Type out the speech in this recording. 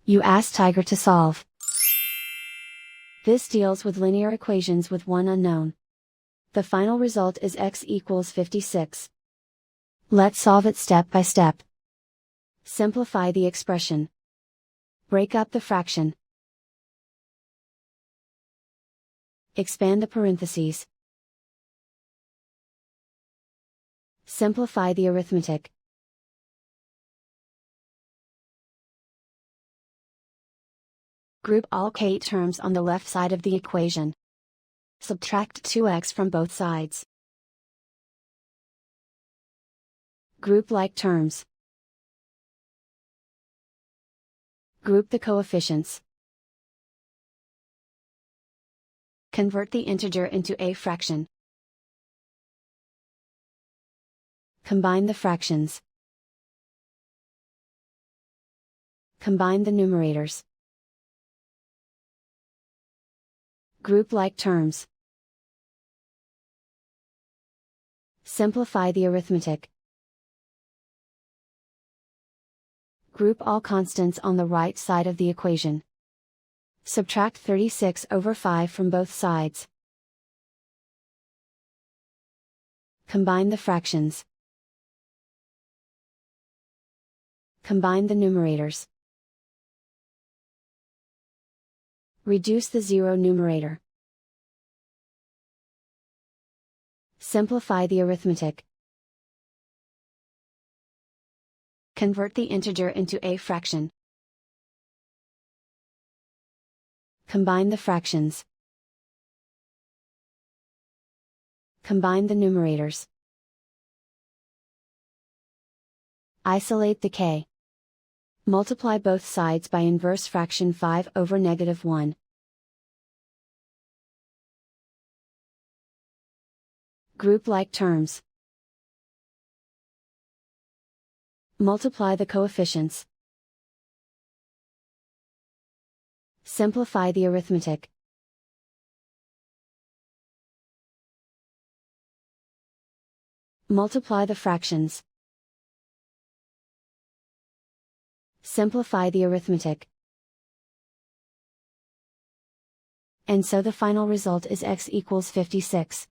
You ask Tiger to solve. This deals with linear equations with one unknown. The final result is x equals 56. Let's solve it step by step. Simplify the expression. Break up the fraction. Expand the parentheses. Simplify the arithmetic. Group all k terms on the left side of the equation. Subtract 2x from both sides. Group like terms. Group the coefficients. Convert the integer into a fraction. Combine the fractions. Combine the numerators. Group like terms. Simplify the arithmetic. Group all constants on the right side of the equation. Subtract 36 over 5 from both sides. Combine the fractions. Combine the numerators. Reduce the zero numerator. Simplify the arithmetic. Convert the integer into a fraction. Combine the fractions. Combine the numerators. Isolate the k. Multiply both sides by inverse fraction 5 over -1. Group like terms. Multiply the coefficients. Simplify the arithmetic. Multiply the fractions. Simplify the arithmetic. And so the final result is x equals 56.